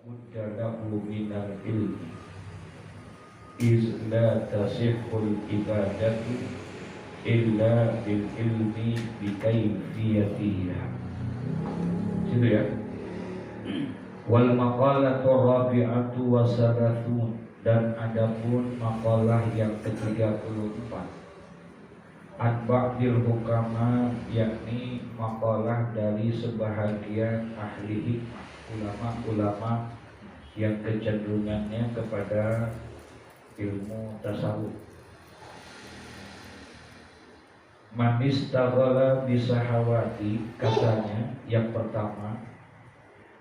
buddalahu minal ilmi iz la tasihul ibadatu illa bil ilmi bi kayfiyatiha. Gitu ya. Wal maqalatu rabi'atu wa salasun, dan adapun maqalah yang ke-34 an ba'dil hukama, yakni maqalah dari sebahagian ahli hikmah, ulama-ulama yang kecenderungannya kepada ilmu tasawuf. Manis taghala bisahawati, katanya yang pertama,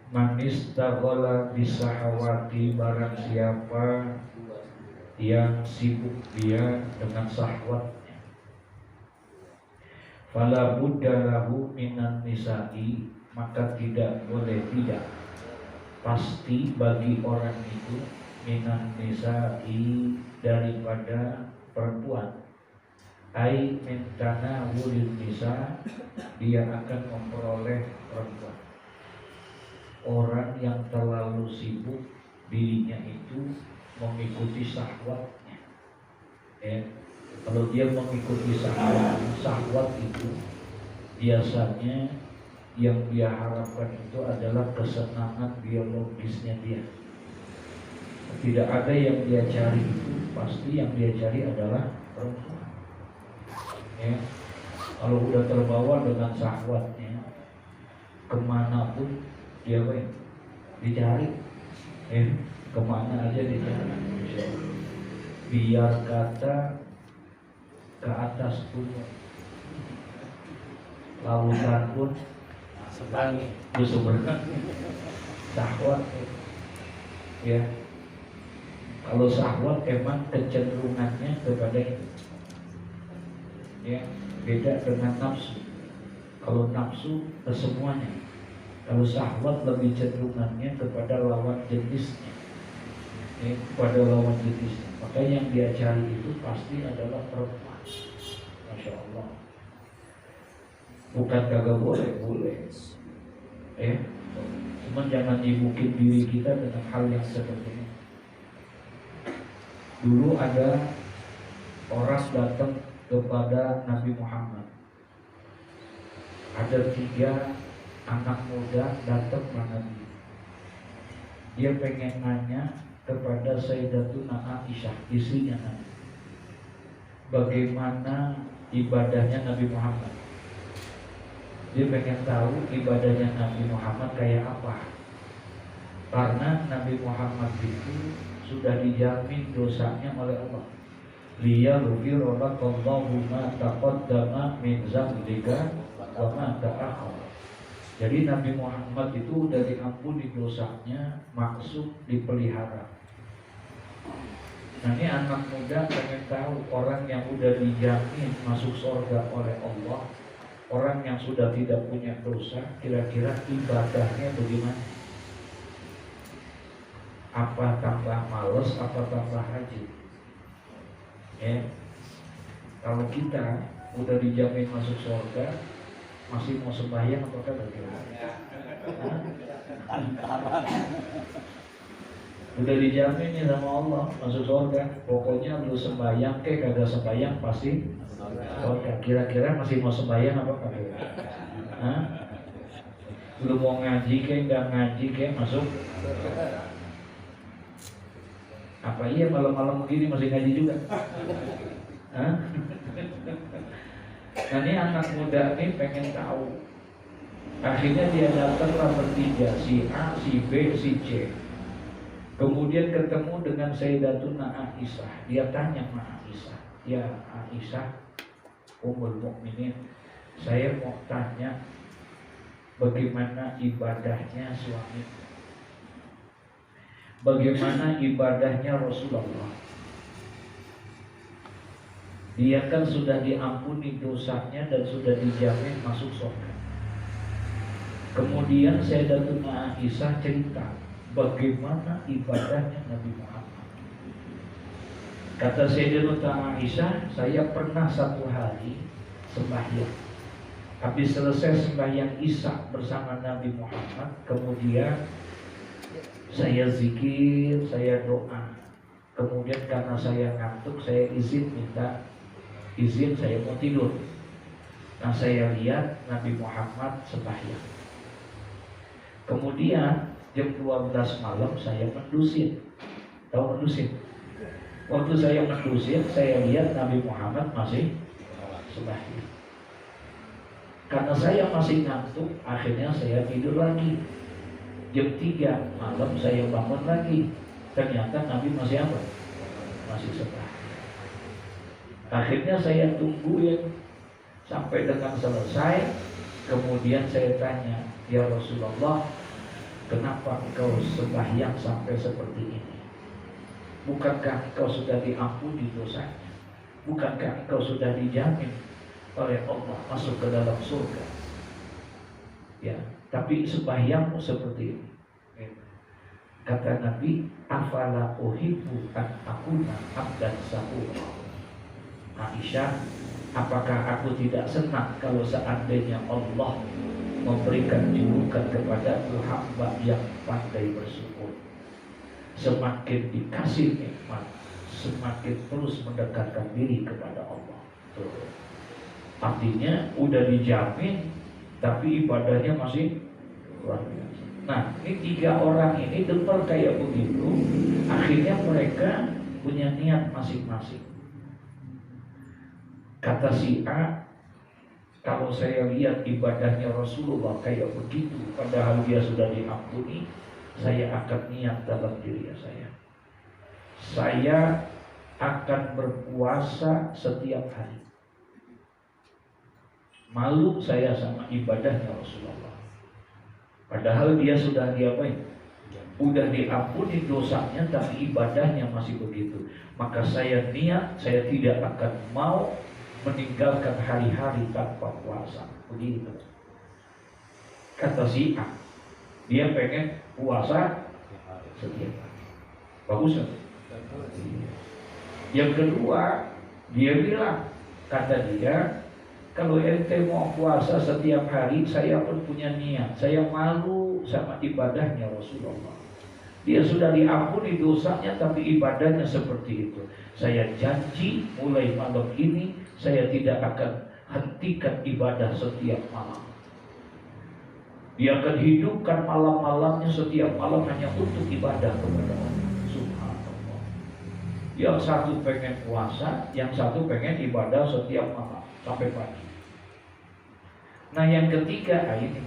manis taghala bisahawati, barang siapa yang sibuk dia dengan syahwatnya, fala budda lahu minan nisa'i, maka tidak boleh, tidak pasti bagi orang itu, minan nisa'i, daripada perempuan, ai mentana wulil nisa, dia akan memperoleh perempuan. Orang yang terlalu sibuk dirinya itu mengikuti syahwatnya, kalau dia mengikuti syahwat itu biasanya yang dia harapkan itu adalah kesenangan biologisnya dia. Tidak ada yang dia cari, itu pasti yang dia cari adalah perempuan. Kalau udah terbawa dengan syahwatnya, kemanapun dia dicari, kemana aja dicari. Biar kata ke atas gunung, lautan pun seberangi, syahwat. Ya, kalau syahwat emang kecenderungannya kepada itu. Ya, beda dengan nafsu. Kalau nafsu ke semuanya, kalau syahwat lebih cenderungannya kepada lawan jenisnya, kepada lawan jenisnya. Maka yang dia cari itu pasti adalah perempuan. Masya Allah. Bukan kagak boleh. Cuman jangan nyibukin diri kita dengan hal yang seperti ini. Dulu ada orang datang kepada Nabi Muhammad. Ada 3 anak muda datang ke Nabi. Dia pengen nanya kepada Sayyidatuna Aisyah, istrinya Nabi, bagaimana ibadahnya Nabi Muhammad. Dia pengen tahu ibadahnya Nabi Muhammad kayak apa. Karena Nabi Muhammad itu sudah dijamin dosanya oleh Allah. Liyaghfira lakallahu ma taqaddama min dzambika wa ma ta'akhkhara. Jadi Nabi Muhammad itu udah diampuni dosanya, maksud dipelihara. Nah, ini anak muda pengen tahu, orang yang udah dijamin masuk surga oleh Allah, orang yang sudah tidak punya dosa, kira-kira ibadahnya bagaimana? Apa tambah males, apa tambah rajin? Kalau kita udah dijamin masuk surga, masih mau sembahyang apa kagak kira-kira? Udah dijamin nih sama Allah masuk surga, pokoknya lu sembahyang kagak sembahyang pasti surga. Kira-kira masih mau sembahyang apa kagak? Lu mau ngaji nggak ngaji masuk? Apa iya malam-malam begini masih ngaji juga? Nah, ini anak muda ini pengen tahu. Akhirnya dia datanglah bertiga, si A, si B, si C. Kemudian ketemu dengan Sayyidatuna Aisyah. Dia tanya sama Aisyah, ya Aisyah, Ummul Mukminin, saya mau tanya bagaimana ibadahnya suami, bagaimana ibadahnya Rasulullah. Dia kan sudah diampuni dosanya dan sudah dijamin masuk surga. Kemudian Sayyidatuna Aisyah cerita bagaimana ibadahnya Nabi Muhammad. Kata Sayyidatuna Aisyah, saya pernah satu hari sembahyang. Habis selesai sembahyang Isya bersama Nabi Muhammad, kemudian Saya zikir, saya doa. Kemudian karena saya ngantuk, saya minta izin saya mau tidur. Nah, saya lihat Nabi Muhammad sembahyang. Kemudian jam 12 malam saya mendusin. Tahu mendusin? Waktu saya mendusin, saya lihat Nabi Muhammad masih sembahyang. Karena saya masih ngantuk, akhirnya saya tidur lagi. Jam 3 malam saya bangun lagi. Ternyata Nabi masih apa? Masih sembahyang. Akhirnya saya tungguin sampai dengan selesai. Kemudian saya tanya, ya Rasulullah, kenapa engkau sembahyang sampai seperti ini? Bukankah engkau sudah diampuni dosanya? Bukankah engkau sudah dijamin oleh Allah masuk ke dalam surga? Ya, tapi sembahyangmu seperti ini. Kata Nabi, afala uhibbu an akuna abdan syakura. Aisyah, apakah aku tidak senang kalau seandainya Allah memberikan julukan kepadaku hamba yang pandai bersyukur. Semakin dikasih nikmat, semakin terus mendekatkan diri kepada Allah. Tuh. Artinya udah dijamin, tapi ibadahnya masih luar biasa. Nah, ini 3 orang ini dengar kayak begitu, akhirnya mereka punya niat masing-masing. Kata si A, kalau saya lihat ibadahnya Rasulullah kayak begitu, padahal dia sudah diampuni, saya akan niat dalam diri saya. Saya akan berpuasa setiap hari. Malu saya sama ibadahnya Rasulullah. Padahal dia sudah diapain? Udah diampuni dosanya, tapi ibadahnya masih begitu. Maka saya niat, saya tidak akan mau meninggalkan hari-hari tanpa puasa. Begitu. Kata si A, dia pengen puasa setiap hari. Bagus kan? Yang kedua, dia bilang, kata dia, kalau ente mau puasa setiap hari, saya pun punya niat. Saya malu sama ibadahnya Rasulullah. Dia sudah diampuni dosanya, tapi ibadahnya seperti itu. Saya janji mulai malam ini, saya tidak akan hentikan ibadah setiap malam. Dia akan hidupkan malam-malamnya setiap malam hanya untuk ibadah kepada Allah. Subhanallah. Yang satu pengen puasa, yang satu pengen ibadah setiap malam sampai pagi. Nah, yang ketiga ini.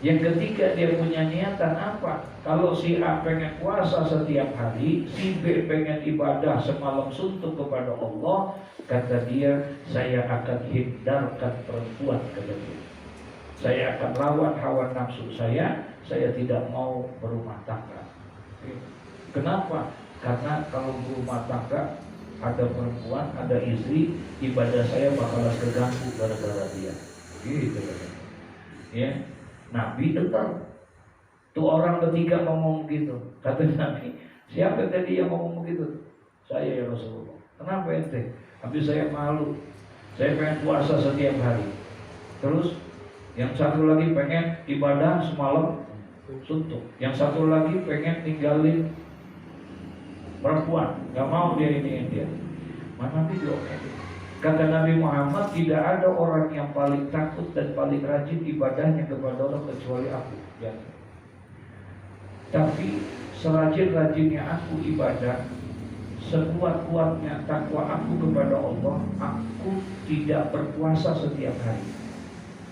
Yang ketiga dia punya niatan apa? Kalau si A pengen puasa setiap hari, si B pengen ibadah semalam suntuk kepada Allah, kata dia, saya akan hindarkan perempuan kepada saya akan lawan hawa nafsu saya tidak mau berumah tangga. Kenapa? Karena kalau berumah tangga ada perempuan, ada istri, ibadah saya bakalan terganggu gara-gara dia. Gitu kan. Ya, Nabi dengar. Tuh orang ketiga ngomong gitu. Kata Nabi, siapa tadi yang ngomong begitu? Saya ya Rasulullah. Kenapa ente? Habis saya malu. Saya pengen puasa setiap hari. Terus yang satu lagi pengen ibadah semalam suntuk. Yang satu lagi pengen tinggalin perempuan. Gak mau dia ini dia. Mana video? Kata Nabi Muhammad, tidak ada orang yang paling takut dan paling rajin ibadahnya kepada Allah kecuali aku. Ya. Tapi serajin-rajinnya aku ibadah, sekuat-kuatnya takwa aku kepada Allah, aku tidak berpuasa setiap hari.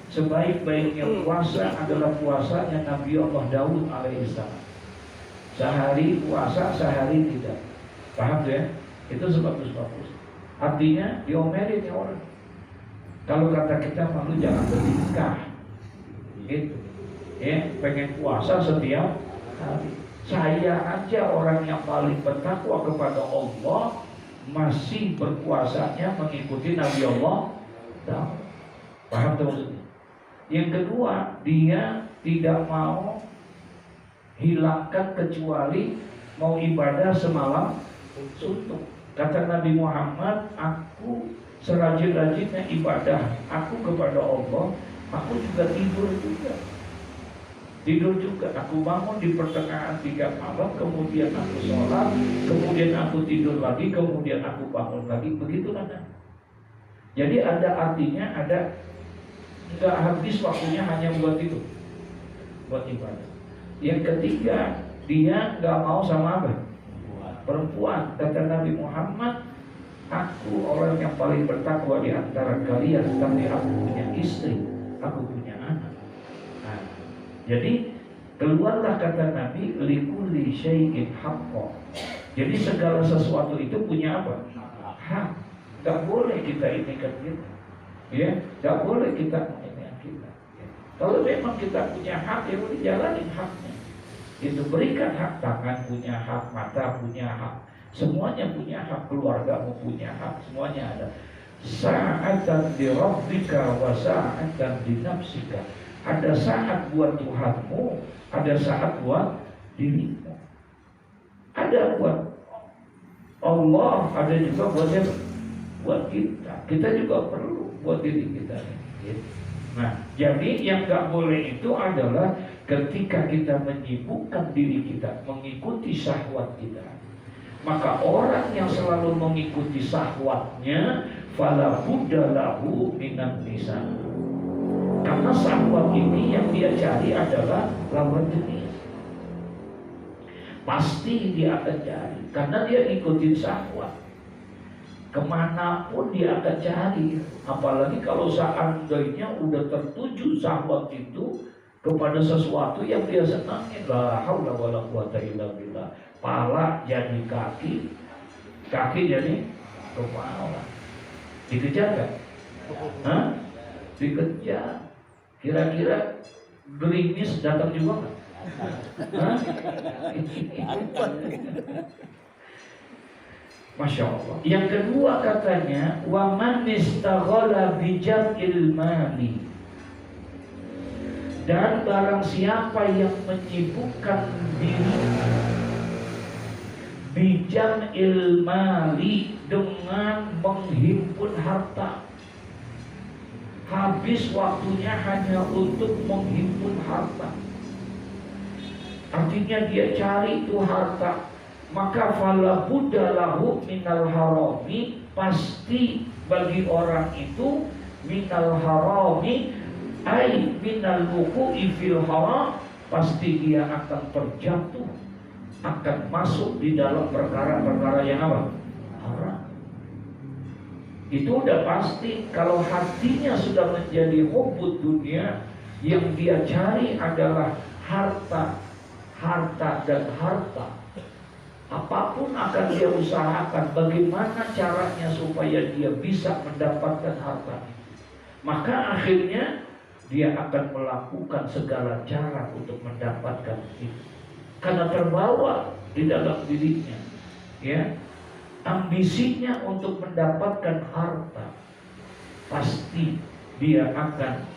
Sebaik-baiknya puasa adalah puasanya Nabi Allah Daud alaihissalam. Sehari puasa, sehari tidak. Paham ya? Itu sebagus-bagus. Artinya diomelin ya orang. Kalau kata kita malu jangan bertingkah. Gitu. Ya, pengen puasa setiap hari. Saya aja orang yang paling bertakwa kepada Allah masih berpuasanya mengikuti Nabi Allah. Paham tuh maksudnya? Yang kedua, dia tidak mau hilangkan kecuali mau ibadah semalam suntuk. Kata Nabi Muhammad, aku serajin-rajinnya ibadah aku kepada Allah, aku juga tidur juga. Tidur juga, aku bangun di pertengahan 3 malam, kemudian aku sholat, kemudian aku tidur lagi, kemudian aku bangun lagi, begitu kan? Jadi ada artinya, ada nggak habis waktunya hanya buat itu, buat ibadah. Yang ketiga, dia nggak mau sama apa? Perempuan. Kata Nabi Muhammad, aku orang yang paling bertakwa di antara kalian, tapi aku punya istri, aku punya anak. Nah, jadi keluarlah kata Nabi, likulli syai'in haqqo. Jadi segala sesuatu itu punya apa? Hak. Gak boleh kita ini kan kita, ya, gak boleh kita ini kita. Ya. Kalau memang kita punya hak, ya boleh jalanin haknya. Itu berikan hak, tangan punya hak, mata punya hak, semuanya punya hak, keluargamu punya hak, semuanya ada. Sa'atan di rabbika wa sa'atan di nafsika. Ada saat buat Tuhanmu, ada saat buat dirimu. Ada buat Allah, ada juga buat kita. Kita juga perlu buat diri kita. Nah, jadi yang gak boleh itu adalah ketika kita menyibukkan diri kita mengikuti syahwat kita. Maka orang yang selalu mengikuti syahwatnya, fala budda lahu minan nisa. Karena syahwat ini yang dia cari adalah lawan jenis. Pasti dia akan cari, karena dia ikutin syahwat. Kemanapun dia akan cari. Apalagi kalau seandainya udah tertuju syahwat itu kepada sesuatu yang dia senangi, la haula wala quwata illa billah. Pala jadi kaki, kaki jadi kepala. Dikejar kan? Hah? Dikejar. Kira-kira gerimis datang juga kan? Hah? Masya Allah. Yang kedua katanya, wa man istaghala bi jam'il mali. Dan barang siapa yang menyibukkan diri bijam ilmali dengan menghimpun harta, habis waktunya hanya untuk menghimpun harta, artinya dia cari itu harta, maka fala budda lahu minal harami, pasti bagi orang itu minal harami ai minal wuqu'i fil haram, pasti dia akan terjatuh, akan masuk di dalam perkara-perkara yang apa? Haram. Itu udah pasti. Kalau hatinya sudah menjadi hubbud dunia, yang dia cari adalah harta, harta dan harta, apapun akan dia usahakan bagaimana caranya supaya dia bisa mendapatkan harta. Maka akhirnya dia akan melakukan segala cara untuk mendapatkan itu, karena terbawa di dalam dirinya, ya, ambisinya untuk mendapatkan harta. Pasti dia akan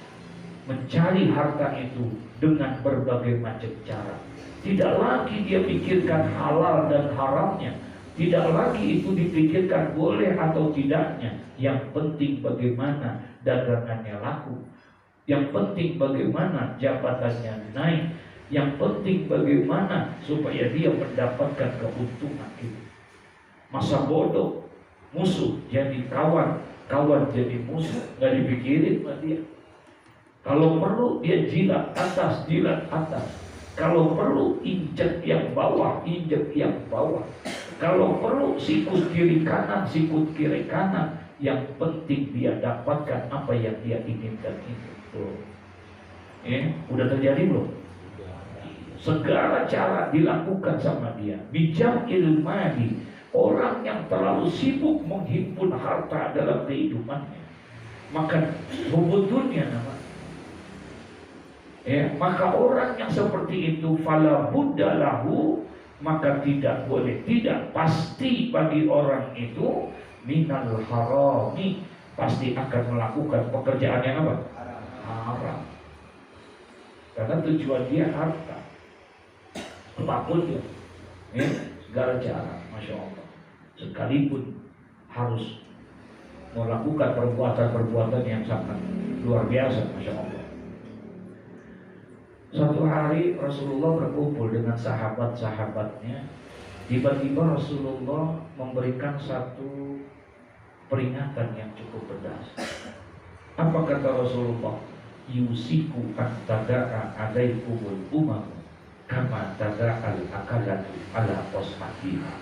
mencari harta itu dengan berbagai macam cara. Tidak lagi dia pikirkan halal dan haramnya, tidak lagi itu dipikirkan boleh atau tidaknya. Yang penting bagaimana dagangannya laku, yang penting bagaimana jabatannya naik, yang penting bagaimana supaya dia mendapatkan keuntungan itu. Masa bodoh, musuh jadi kawan, kawan jadi musuh, nggak dipikirin sama dia. Kalau perlu dia jilat atas, jilat atas. Kalau perlu injek yang bawah, injek yang bawah. Kalau perlu sikut kiri kanan, sikut kiri kanan. Yang penting dia dapatkan apa yang dia inginkan itu. Udah terjadi belum? Segala cara dilakukan sama dia. Bijam ilmadi, orang yang terlalu sibuk menghimpun harta dalam kehidupannya, maka hubudunnya nama. Maka orang yang seperti itu fala budda lahu, maka tidak boleh, tidak pasti bagi orang itu minal harami, pasti akan melakukan pekerjaan yang apa? Haram. Karena tujuan dia harta. Apapun dia, segala cara, masya Allah. Sekalipun harus melakukan perbuatan-perbuatan yang sangat luar biasa, masya Allah. Suatu hari Rasulullah berkumpul dengan sahabat-sahabatnya. Tiba-tiba Rasulullah memberikan satu peringatan yang cukup pedas. Apa kata Rasulullah? Yusiku at-tada'a alaikumul umam kama tada'al akalatu ala qasmatiha.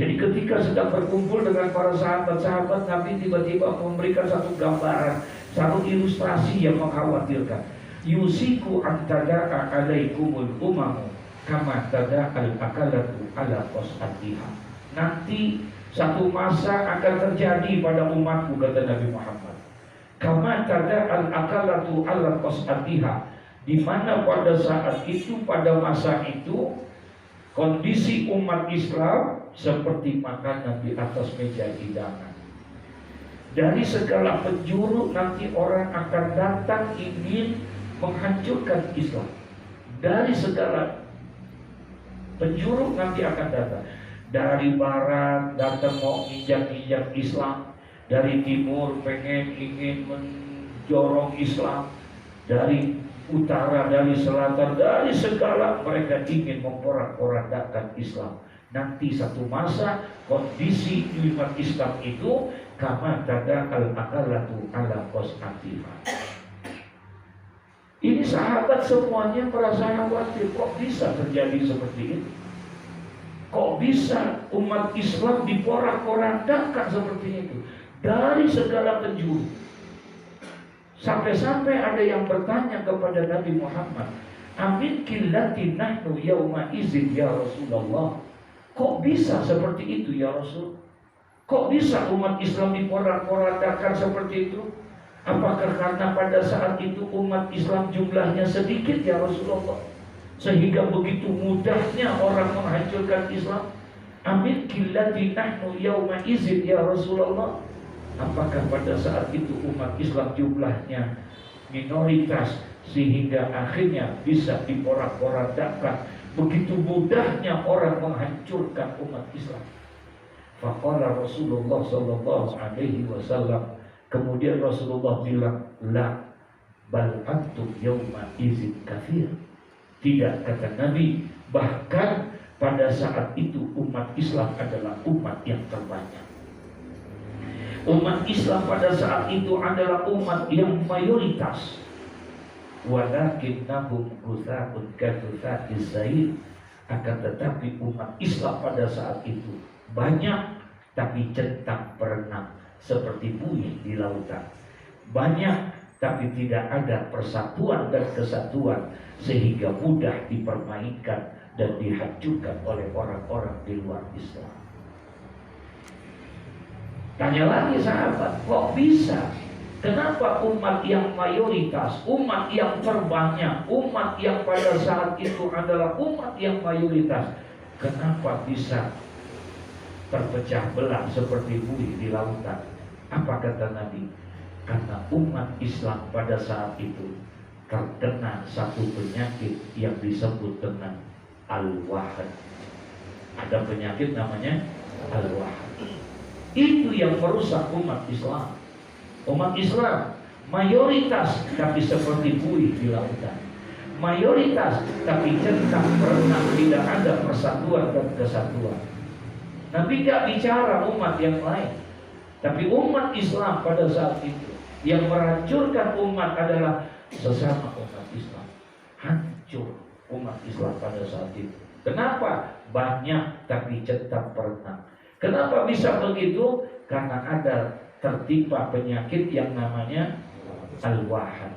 Jadi ketika sedang berkumpul dengan para sahabat-sahabat, Nabi tiba-tiba memberikan satu gambaran, satu ilustrasi yang mengkhawatirkan. Yusiku at-tada'a alaikumul umam kama tada'al akalatu ala qasmatiha. Nanti satu masa akan terjadi pada umatku, kata Nabi Muhammad. Kama tada'al akalatu ala qasmatiha, di mana pada saat itu, pada masa itu, kondisi umat Islam seperti makanan di atas meja hidangan. Dari segala penjuru nanti orang akan datang ingin menghancurkan Islam. Dari segala penjuru nanti akan datang. Dari barat datang mau injak-injak Islam, dari timur ingin menjorong Islam, dari utara, dari selatan, dari segala mereka ingin memporak-porandakan Islam. Nanti satu masa kondisi umat Islam itu kama tada'al akalatu ala qasmatiha. Ini sahabat semuanya merasa khawatir, kok bisa terjadi seperti ini? Kok bisa umat Islam diporak-porandakan seperti itu dari segala penjuru? Sampai-sampai ada yang bertanya kepada Nabi Muhammad, amin killati nahnu yauma izin ya Rasulullah. Kok bisa seperti itu ya Rasul? Kok bisa umat Islam diporak-porandakan seperti itu? Apakah karena pada saat itu umat Islam jumlahnya sedikit ya Rasulullah, sehingga begitu mudahnya orang menghancurkan Islam? Amin killati nahnu yauma izin ya Rasulullah. Apakah pada saat itu umat Islam jumlahnya minoritas sehingga akhirnya bisa diporak-porandakan, begitu mudahnya orang menghancurkan umat Islam? Faqala Rasulullah sallallahu alaihi wasallam, kemudian Rasulullah bilang, la bal antum yauma izin kafir. Tidak, kata Nabi, bahkan pada saat itu umat Islam adalah umat yang terbanyak. Umat Islam pada saat itu adalah umat yang mayoritas. Walakinnahum ghutha'un kathutsa'is sail. Akan tetapi umat Islam pada saat itu banyak tapi centang perenang seperti buih di lautan. Banyak tapi tidak ada persatuan dan kesatuan sehingga mudah dipermainkan dan dihancurkan oleh orang-orang di luar Islam. Tanya lagi sahabat, kok bisa? Kenapa umat yang mayoritas, umat yang terbanyak, umat yang pada saat itu adalah umat yang mayoritas, kenapa bisa terpecah belah seperti buih di lautan? Apa kata Nabi? Karena umat Islam pada saat itu terkena satu penyakit yang disebut dengan al-wahad. Ada penyakit namanya al-wahad. Itu yang merusak umat Islam. Umat Islam mayoritas tapi seperti buih di lautan. Mayoritas tapi centang perenang, tidak ada persatuan dan kesatuan. Nabi gak bicara umat yang lain, tapi umat Islam pada saat itu yang menghancurkan umat adalah sesama umat Islam. Hancur umat Islam pada saat itu. Kenapa? Banyak tapi centang perenang. Kenapa bisa begitu? Karena ada tertimpa penyakit yang namanya al-wahad.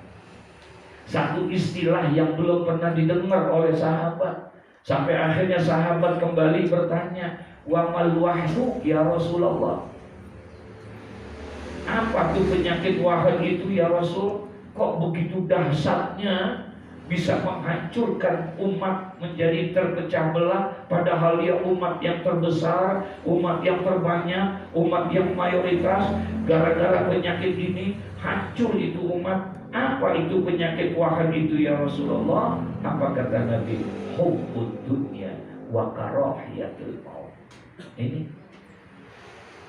Satu istilah yang belum pernah didengar oleh sahabat. Sampai akhirnya sahabat kembali bertanya, wa mal wahdu ya Rasulullah. Apa tuh penyakit wahad itu ya Rasul? Kok begitu dahsyatnya bisa menghancurkan umat menjadi terpecah belah, padahal dia umat yang terbesar, umat yang terbanyak, umat yang mayoritas. Gara-gara penyakit ini hancur itu umat. Apa itu penyakit wahad itu ya Rasulullah? Apa kata Nabi? Hubbud dunya wa karahiyatul maut. Ini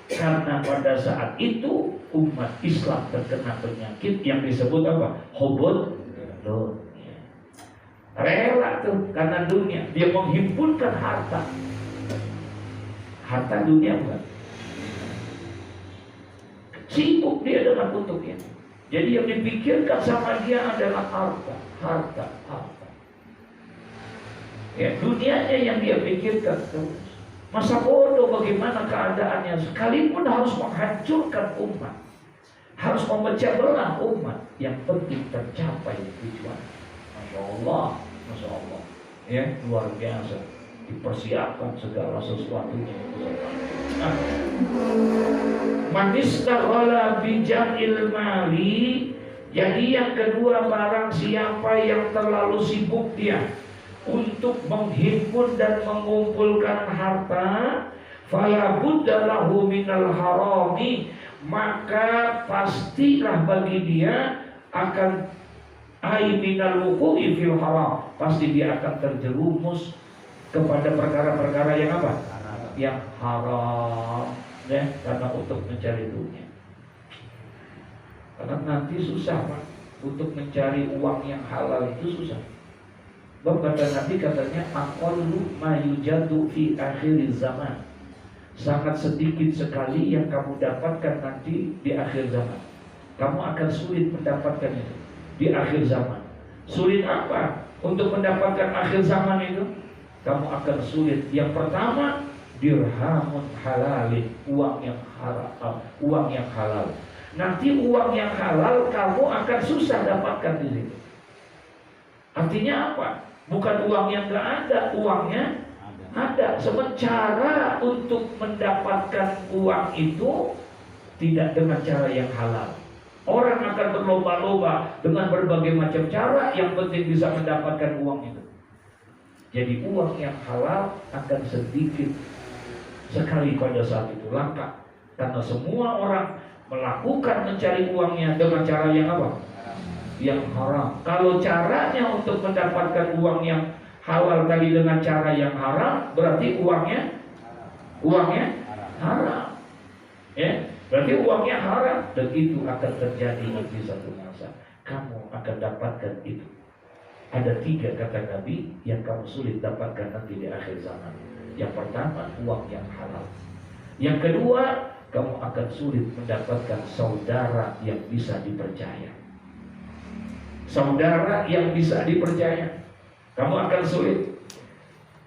karena pada saat itu umat Islam terkena penyakit yang disebut apa? Hubbud dunya. Rela tuh karena dunia, dia menghimpunkan harta. Harta dunia bukan. Sibuk dia dengan untuknya. Jadi yang dipikirkan sama dia adalah harta, harta, harta. Ya, dunianya yang dia pikirkan terus. Masa bodoh bagaimana keadaannya, sekalipun harus menghancurkan umat, harus memecah belah umat, yang penting tercapai tujuan. Masya Allah, Masya Allah. Ya, luar biasa. Dipersiapkan segala sesuatunya. Nah, manistaghala bijam'il mali. Jadi yang kedua, barang siapa yang terlalu sibuk dia untuk menghimpun dan mengumpulkan harta, fala budda lahu minal harami, maka pastilah bagi dia akan ai minal wuqu'i fil haram, pasti dia akan terjerumus kepada perkara-perkara yang apa? Yang haram, ya, karena untuk mencari dunia. Karena nanti susah, Pak, untuk mencari uang yang halal itu susah. Kata Nabi katanya aqallu ma yujadu fi akhir zaman. Sangat sedikit sekali yang kamu dapatkan nanti di akhir zaman. Kamu akan sulit mendapatkan itu di akhir zaman. Sulit apa? Untuk mendapatkan akhir zaman itu, kamu akan sulit. Yang pertama, dirhamun halalin, uang yang halal, uang yang halal. Nanti uang yang halal kamu akan susah dapatkan di situ. Artinya apa? Bukan uang yang nggak ada, uangnya ada. Sementara untuk mendapatkan uang itu tidak dengan cara yang halal. Orang akan berlomba-lomba dengan berbagai macam cara, yang penting bisa mendapatkan uang itu. Jadi uang yang halal akan sedikit sekali pada saat itu, langka. Karena semua orang melakukan mencari uangnya dengan cara yang apa? Yang haram. Kalau caranya untuk mendapatkan uang yang halal tadi dengan cara yang haram, berarti uangnya haram. Ya, berarti uangnya haram, dan itu akan terjadi di satu masa. Kamu akan dapatkan itu. Ada 3 kata Nabi yang kamu sulit dapatkan nanti di akhir zaman. Yang pertama, uang yang halal. Yang kedua, kamu akan sulit mendapatkan saudara yang bisa dipercaya. Saudara yang bisa dipercaya, kamu akan sulit.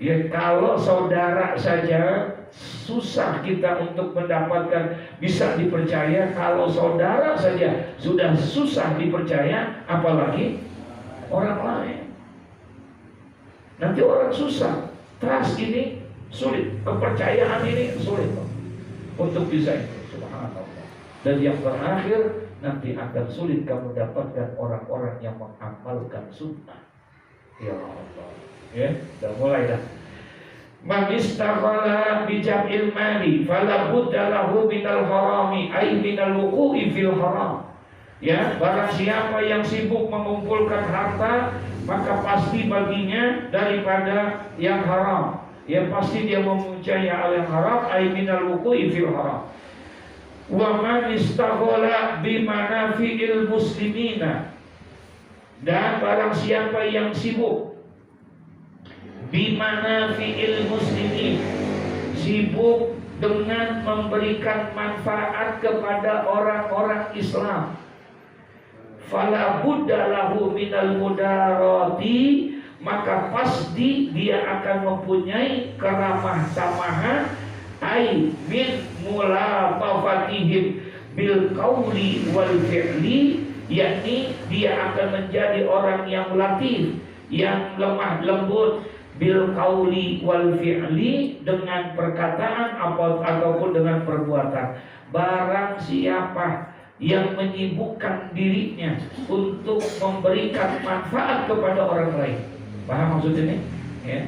Ya, kalau saudara saja susah kita untuk mendapatkan bisa dipercaya. Kalau saudara saja sudah susah dipercaya, apalagi orang lain. Nanti orang susah, trust ini sulit, kepercayaan ini sulit untuk bisa itu. Subhanallah. Dan yang terakhir, nanti akan sulit kamu dapatkan orang-orang yang mengamalkan sunnah. Ya Allah, ya, udah mulai dah. Man istaghala bi jam'il mali fala budda lahu minal harami ay minal wuqu'i fil haram. Ya, barang siapa yang sibuk mengumpulkan harta, maka pasti baginya daripada yang haram. Ya, pasti dia mempunyai hal yang haram, ay minal wuqu'i fil haram. Wa man istaghala bi manafi'il muslimina, dan barang siapa yang sibuk bimana fi'il muslimin, sibuk dengan memberikan manfaat kepada orang-orang Islam, fala budda lahu minal mudarati, maka pasti dia akan mempunyai keramah tamahan, ai min mulatafatihim bil qauli wal fi'li, yakni dia akan menjadi orang yang latif, yang lemah lembut, bil qauli wal fi'li, dengan perkataan ataupun dengan perbuatan. Barang siapa yang menyibukkan dirinya untuk memberikan manfaat kepada orang lain, paham maksudnya? Ya.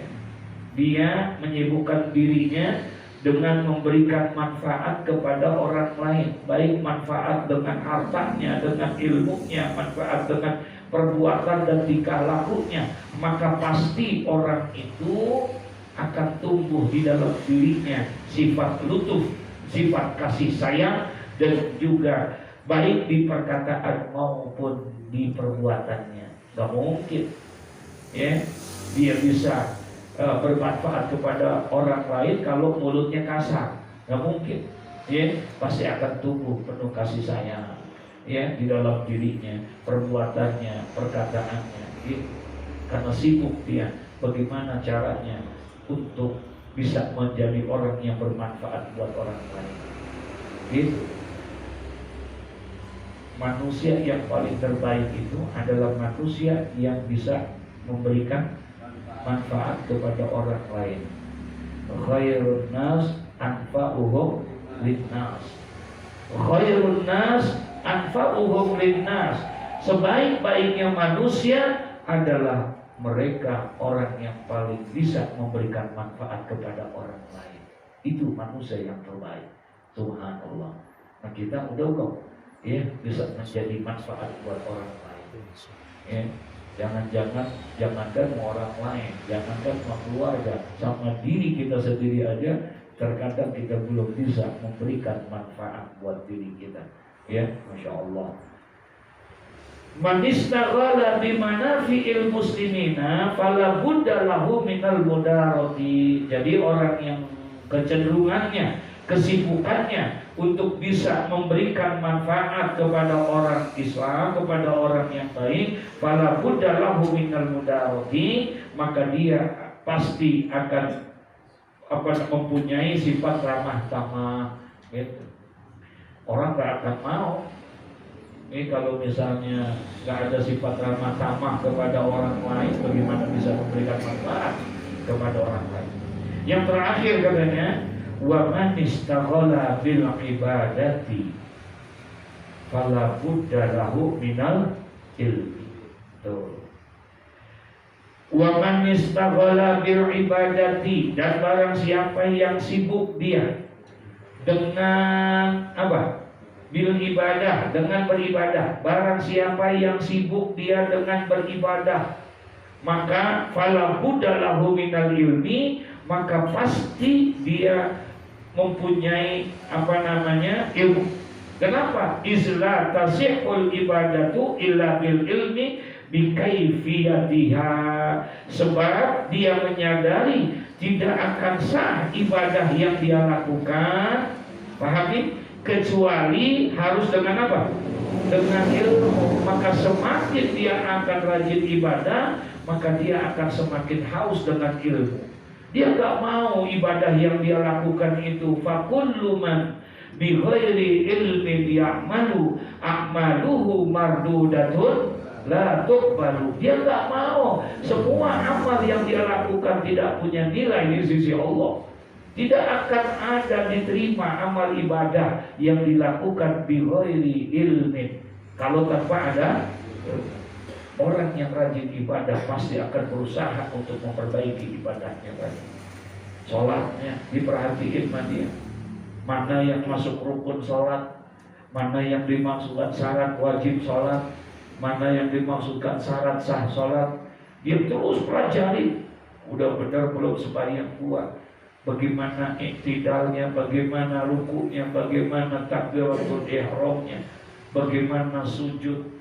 Dia menyibukkan dirinya dengan memberikan manfaat kepada orang lain, baik manfaat dengan hartanya, dengan ilmunya, manfaat dengan perbuatan dan tingkah lakunya, maka pasti orang itu akan tumbuh di dalam dirinya sifat lutuf, sifat kasih sayang, dan juga baik di perkataan maupun di perbuatannya. Gak mungkin ya, dia bisa bermanfaat kepada orang lain kalau mulutnya kasar? Nggak mungkin. Ya, pasti akan tumbuh penuh kasih sayang, ya, di dalam dirinya, perbuatannya, perkataannya, ya. Karena sibuk dia bagaimana caranya untuk bisa menjadi orang yang bermanfaat buat orang lain. Gitu. Manusia yang paling terbaik itu adalah manusia yang bisa memberikan manfaat kepada orang lain. Khairun nas anfa'uhum linnas. Khairun nas anfa'uhum linnas. Sebaik-baiknya manusia adalah mereka orang yang paling bisa memberikan manfaat kepada orang lain. Itu manusia yang terbaik. Subhanallah. Nah, kita udah ya bisa menjadi manfaat buat orang lain. Ya, jangankan orang lain, jangankan keluarga, sama diri kita sendiri aja terkadang kita belum bisa memberikan manfaat buat diri kita. Ya, masya Allah. Man istaghala bimanafi'il muslimina fala budda lahu minal mudarati. Jadi orang yang kecenderungannya, kesibukannya untuk bisa memberikan manfaat kepada orang Islam, kepada orang yang baik, fala budda lahu minal mudarati, maka dia pasti akan mempunyai sifat ramah tamah gitu. Orang gak akan mau kalau misalnya gak ada sifat ramah tamah kepada orang lain, bagaimana bisa memberikan manfaat kepada orang lain. Yang terakhir katanya, wa man istaghala bil ibadati fala budda lahu minal ilmi. Tuh. Wa man istaghala bil ibadati, dan barang siapa yang sibuk dia dengan apa? Bil ibadah, dengan beribadah. Barang siapa yang sibuk dia dengan beribadah, maka fala budda lahu minal ilmi, maka pasti dia mempunyai ilmu. Kenapa? Izla tasihul ibadatu illa bil ilmi bikaifiyatiha. Sebab dia menyadari tidak akan sah ibadah yang dia lakukan, pahami, kecuali harus dengan apa? Dengan ilmu. Maka semakin dia akan rajin ibadah, maka dia akan semakin haus dengan ilmu. Dia gak mau ibadah yang dia lakukan itu fakullu man bi ghairi ilmi ya'malu a'maluhu mardudatun la tuqbalu. Dia gak mau semua amal yang dia lakukan tidak punya nilai di sisi Allah. Tidak akan ada diterima amal ibadah yang dilakukan bi ghairi ilmi. Kalau tanpa ada orang yang rajin ibadah pasti akan berusaha untuk memperbaiki ibadahnya tadi. Sholatnya diperhatiin sama dia. Mana yang masuk rukun sholat, mana yang dimaksudkan syarat wajib sholat, mana yang dimaksudkan syarat sah sholat. Dia terus pelajari. Udah benar belum sembahyang kuat, bagaimana iktidalnya, bagaimana rukunya, bagaimana takbiratul ihramnya, bagaimana sujud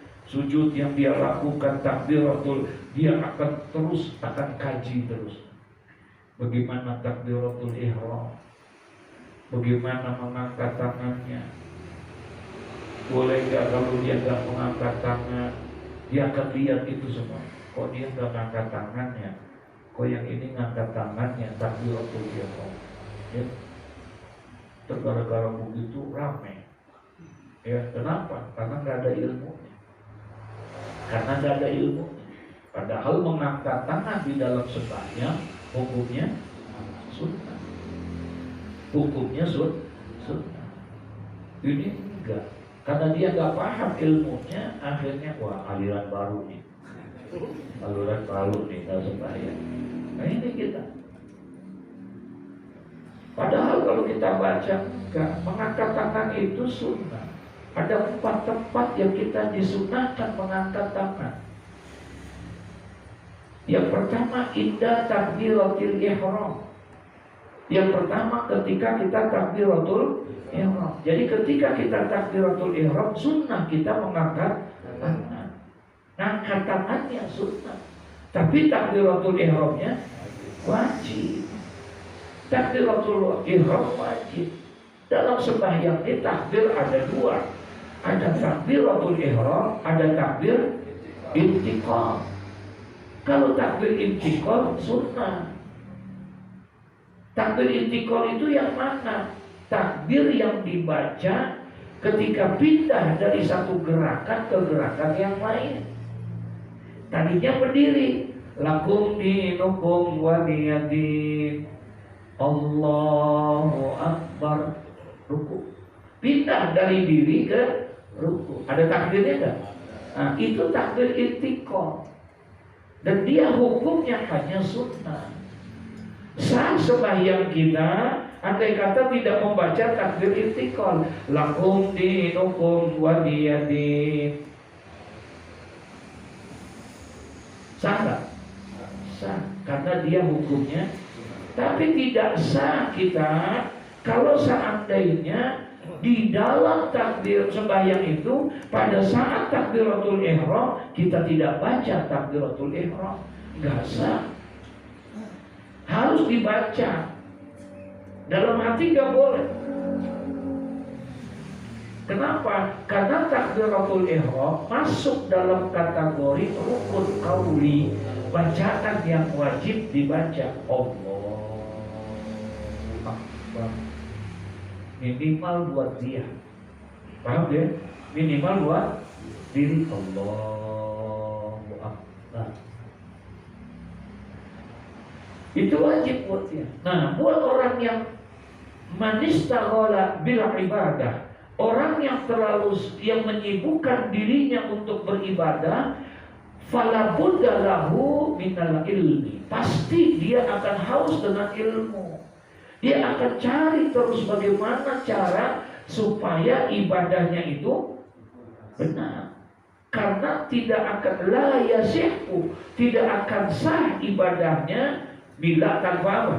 yang dia lakukan, takbiratul, dia akan kaji terus. Bagaimana takbiratul ihram, bagaimana mengangkat tangannya, boleh gak kalau dia gak mengangkat tangan, dia akan lihat itu semua. Kok dia gak mengangkat tangannya, kok yang ini ngangkat tangannya, takbiratul ihram, ya. Gara-gara begitu rame. Ya, kenapa? Karena gak ada ilmunya. Karena gak ada ilmunya. Padahal mengangkat tangan di dalam sembahyang hukumnya sunnah. Hukumnya sunnah. Ini enggak. Karena dia gak paham ilmunya, akhirnya wah aliran baru nih. Aliran baru nih dalam sembahyang. Nah ini kita. Padahal kalau kita baca, mengangkat tangan itu sunnah. Ada 4 tempat yang kita disunahkan mengangkat tangan. Yang pertama, indah takbiratul ihram. Yang pertama ketika kita takbiratul ihram. Jadi ketika kita takbiratul ihram, sunnah kita mengangkat tangan. Ngangkat tangannya sunnah. Tapi takbiratul ihramnya wajib. Takbiratul ihram wajib. Dalam sembahyang ini takbir ada dua. Ada takbiratul ihram, ada takbir intiqal. Kalau takbir intiqal sunnah. Takbir intiqal itu yang mana? Takbir yang dibaca ketika pindah dari satu gerakan ke gerakan yang lain. Tadinya berdiri, lakum dinukum waliyadin, Allahu Akbar, ruku. Pindah dari diri ke ruku. Ada takbirnya enggak? Nah, itu takbir intiqal. Dan dia hukumnya hanya sunnah. Sah sembahyang kita andai kata tidak membaca takbir intiqal, lakum dinukum waliyadin. Sah nggak? Sah, karena dia hukumnya. Tapi tidak sah kita kalau seandainya di dalam takbir sembahyang itu pada saat takbiratul ihram kita tidak baca takbiratul ihram, nggak sah. Harus dibaca. Dalam hati nggak boleh. Kenapa? Karena takbiratul ihram masuk dalam kategori rukun qauli, bacaan yang wajib dibaca. Allah Akbar. Minimal buat dia. Paham ya? Minimal buat diri. Allahu Akbar. Itu wajib buat dia. Nah, buat orang yang manistaghala bil ibadah, orang yang menyibukkan dirinya untuk beribadah, fala budda lahu minal ilmi. Pasti dia akan haus dengan ilmu. Dia akan cari terus bagaimana cara supaya ibadahnya itu benar. Karena tidak akan la yasihu, tidak akan sah ibadahnya bila tanpa apa?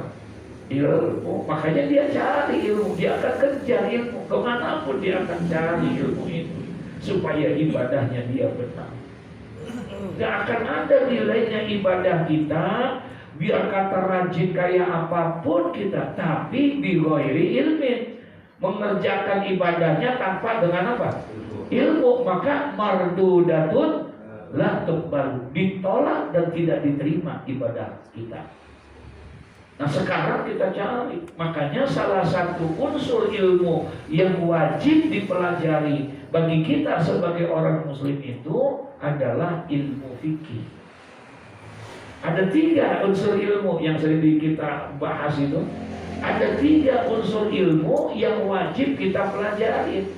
Ilmu. Makanya dia cari ilmu, dia akan kejar ilmu. Kemanapun dia akan cari ilmu itu supaya ibadahnya dia benar. Gak akan ada nilainya ibadah kita, biar kata rajin kayak apapun kita, tapi bi ghairi ilmin, mengerjakan ibadahnya tanpa dengan apa? Ilmu, maka mardudatun la tuqbal, ditolak dan tidak diterima ibadah kita. Nah, sekarang kita cari. Makanya salah satu unsur ilmu yang wajib dipelajari bagi kita sebagai orang muslim itu adalah ilmu fikih. Ada 3 unsur ilmu yang sering kita bahas itu. Ada 3 unsur ilmu yang wajib kita pelajari.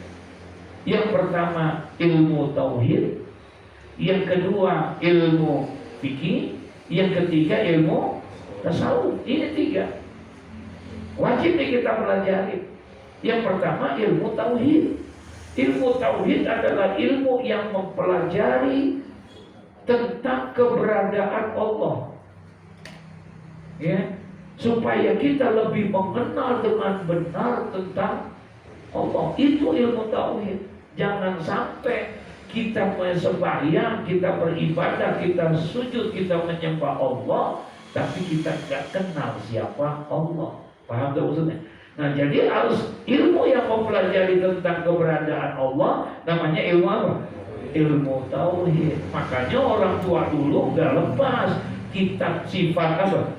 Yang pertama ilmu tauhid, yang kedua ilmu fikih, yang ketiga ilmu tasawuf. Ini 3 wajib kita pelajari. Yang pertama ilmu tauhid. Ilmu tauhid adalah ilmu yang mempelajari tentang keberadaan Allah, ya, supaya kita lebih mengenal dengan benar tentang Allah. Itu ilmu tauhid. Jangan sampai kita sembahyang, kita beribadah, kita sujud, kita menyembah Allah, tapi kita tidak kenal siapa Allah. Paham tak maksudnya? Nah, jadi harus ilmu yang mempelajari tentang keberadaan Allah, namanya ilmu apa? Ilmu tauhid. Makanya orang tua dulu gak lepas kitab sifat apa?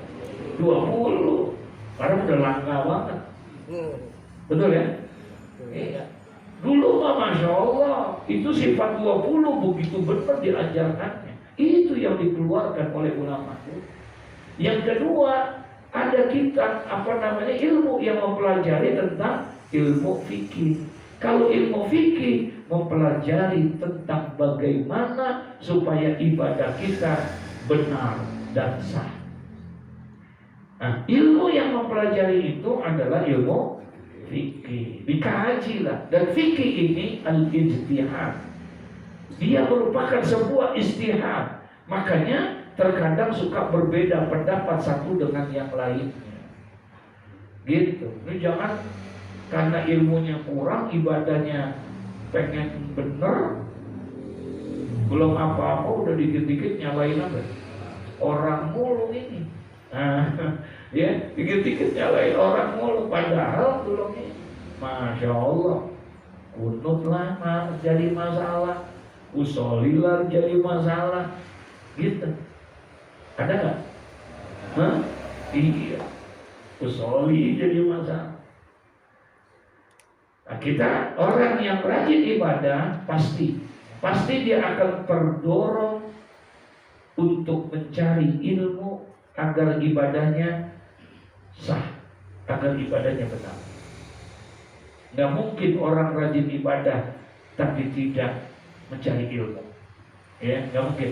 20. Karena udah langka banget. Betul ya? Iya. Dulu mah Masya Allah, itu sifat 20 begitu benar diajarkannya. Itu yang dikeluarkan oleh ulama. Yang kedua, ada kitab ilmu yang mempelajari tentang ilmu fikih. Kalau ilmu fikih mempelajari tentang bagaimana supaya ibadah kita benar dan sah. Nah, ilmu yang mempelajari itu adalah ilmu fikih. Dikajilah. Dan fikih ini al-ijtihad. Dia merupakan sebuah istihad. Makanya terkadang suka berbeda pendapat satu dengan yang lainnya. Gitu. Ini jangan karena ilmunya kurang, ibadahnya pengen bener, belum apa-apa udah dikit-dikit nyalain apa? orang mulu ini. Nah, ya dikit-dikit nyalain orang mulu, padahal belum ini. Masya Allah, kunutlah jadi masalah, usolilah jadi masalah, gitu. Ada nggak? Hah? Iya, usoli jadi masalah. Nah, kita orang yang rajin ibadah pasti dia akan terdorong untuk mencari ilmu agar ibadahnya sah, agar ibadahnya benar. Nggak mungkin orang rajin ibadah tapi tidak mencari ilmu, ya nggak mungkin.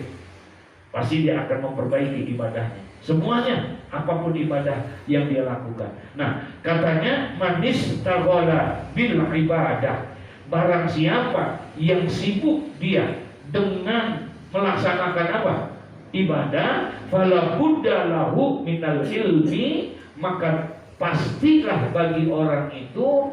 Pasti dia akan memperbaiki ibadahnya, semuanya, apapun ibadah yang dia lakukan. Nah, katanya manis taghala bil ibadah, barang siapa yang sibuk dia dengan melaksanakan apa? Ibadah, fala budda lahu minal ilmi, maka pastilah bagi orang itu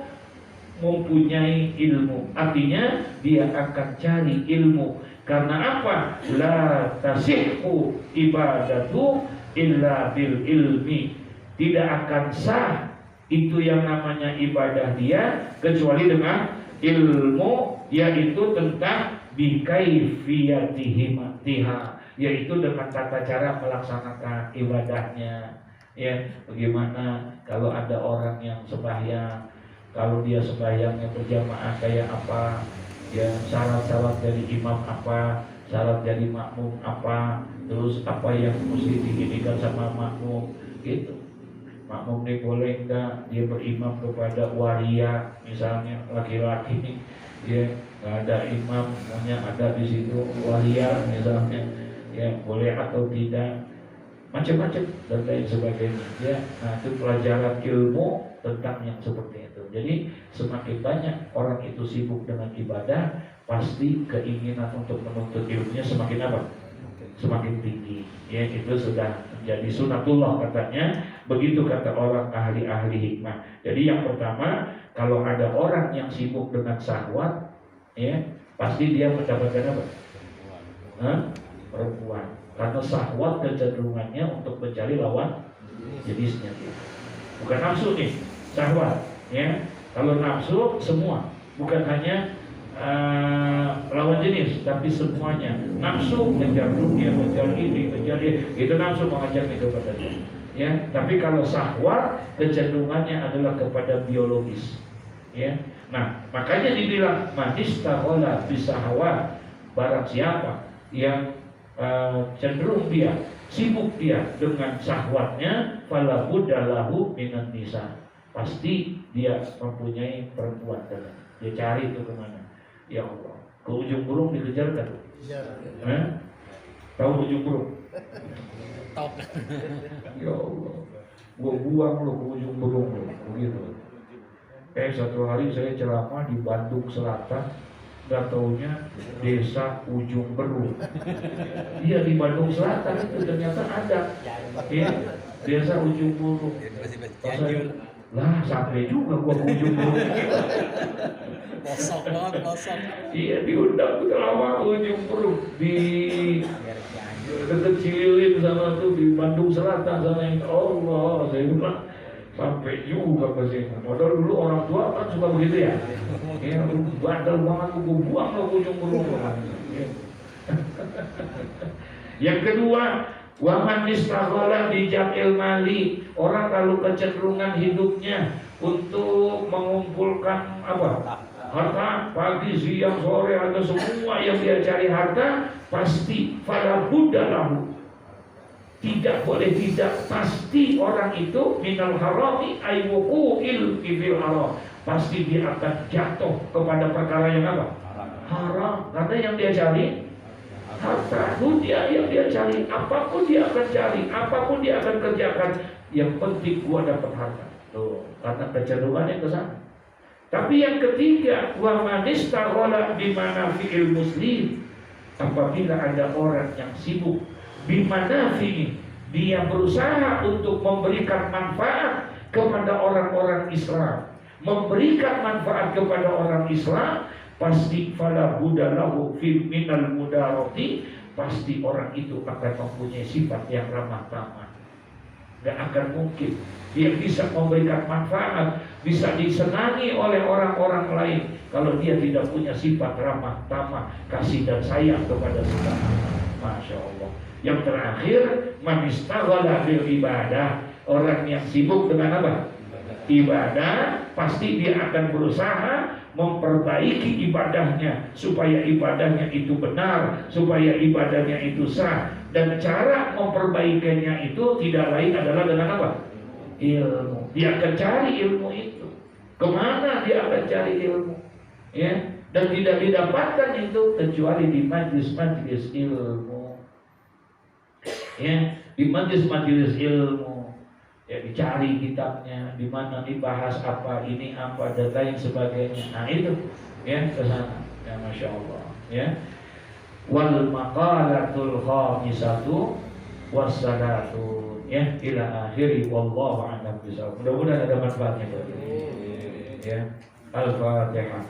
mempunyai ilmu. Artinya dia akan cari ilmu. Karena apa? La tasihhu ibadatu illa bil ilmi. Tidak akan sah itu yang namanya ibadah dia kecuali dengan ilmu, yaitu tentang bikaifiyatihimatiha, yaitu dengan tata cara melaksanakan ibadahnya. Ya, bagaimana kalau ada orang yang sembahyang, kalau dia sembahyangnya berjamaah kayak apa? Ya, syarat-syarat dari imam apa, syarat dari makmum apa, terus apa yang mesti diinikan sama makmum, gitu. Makmum ini boleh enggak dia berimam kepada waria, misalnya laki-laki, ya nggak ada imam, maunya ada di situ waria misalnya, ya boleh atau tidak, macam-macam dan lain sebagainya. Ya, nah itu pelajaran ilmu tentang yang seperti itu. Jadi semakin banyak orang itu sibuk dengan ibadah, pasti keinginan untuk menuntut ilmunya semakin apa? Semakin tinggi. Ya, itu sudah menjadi sunatullah katanya. Begitu kata orang ahli-ahli hikmah. Jadi yang pertama, kalau ada orang yang sibuk dengan syahwat, ya pasti dia mendapatkan apa? Perempuan. Karena syahwat kecenderungannya untuk mencari lawan jenisnya. Bukan nafsu nih, syahwat. Ya, kalau nafsu semua, bukan hanya lawan jenis, tapi semuanya. Nafsu mengejar dunia, mengejar ini, mengejar itu nafsu mengajaknya kepada dia. Ya, tapi kalau syahwat kecenderungannya adalah kepada biologis. Ya, nah makanya dibilang manis tahola bisahwat, barang siapa yang cenderung dia, sibuk dia dengan syahwatnya, fala budda lahu minan nisa, pasti dia mempunyai perempuan. Dia cari itu kemana? Ya Allah, ke ujung burung dikejar kan? Tahu ujung burung? Ya Allah, gua buang lo ke ujung burung lo, begitu. Satu hari saya ceramah di Bandung Selatan, nggak taunya desa Ujung Berung. Iya, di Bandung Selatan itu ternyata ada. Ya, desa Ujung Berung. Lah sampai juga gua ke Ujung Berung. Kosong banget, kosong. Iya, diundang ke lama Ujung Berung di dekat Cililin sana tuh, di Bandung Selatan sana. Allah, saya bilang sampai juga ke sini. Padahal dulu orang tua kan suka begitu ya. Ya, bandel banget, gue buang ke Ujung Berung. Yang kedua, waman istaghala bi jam'il mali, orang kalau kecenderungan hidupnya untuk mengumpulkan apa? Harta, pagi, siang, sore, atau semua yang dia cari harta, pasti fala budda lahu, tidak boleh tidak, pasti orang itu minal harami aywuqu'il fil haram, pasti dia akan jatuh kepada perkara yang apa? Haram. Karena yang dia cari harta, dunia yang dia cari, apapun dia akan cari, apapun dia akan kerjakan, yang penting gua dapat harta. Tuh, karena kecenderungannya ke sana. Tapi yang ketiga, wa manistaghala bimanafi'il muslim, apabila ada orang yang sibuk bimanafi'i, dia berusaha untuk memberikan manfaat kepada orang-orang Islam, memberikan manfaat kepada orang Islam, pasti fala budalahu fil minal mudarati, pasti orang itu akan mempunyai sifat yang ramah tamah. Gak akan mungkin dia bisa memberikan manfaat, bisa disenangi oleh orang-orang lain kalau dia tidak punya sifat ramah tamah, kasih dan sayang kepada sesama. Masya Allah. Yang terakhir, man istaghala bil ibadah, orang yang sibuk dengan apa? Ibadah, pasti dia akan berusaha memperbaiki ibadahnya supaya ibadahnya itu benar, supaya ibadahnya itu sah. Dan cara memperbaikinya itu tidak lain adalah dengan apa? Ilmu. Dia akan cari ilmu itu. Kemana dia akan cari ilmu? Ya, dan tidak didapatkan itu kecuali di majlis-majlis ilmu. Ya, di majlis-majlis ilmu. Ya, dicari kitabnya, di mana dibahas apa, ini apa, dan lain sebagainya. Nah itu, ya, ke sana. Ya, Masya Allah. Ya. Wal maqalatul khamisatu wassalatu, ya, ila akhiri wallahu a'lam bishawab. Mudah-mudahan ada manfaatnya. Ya. Al-Fatihah.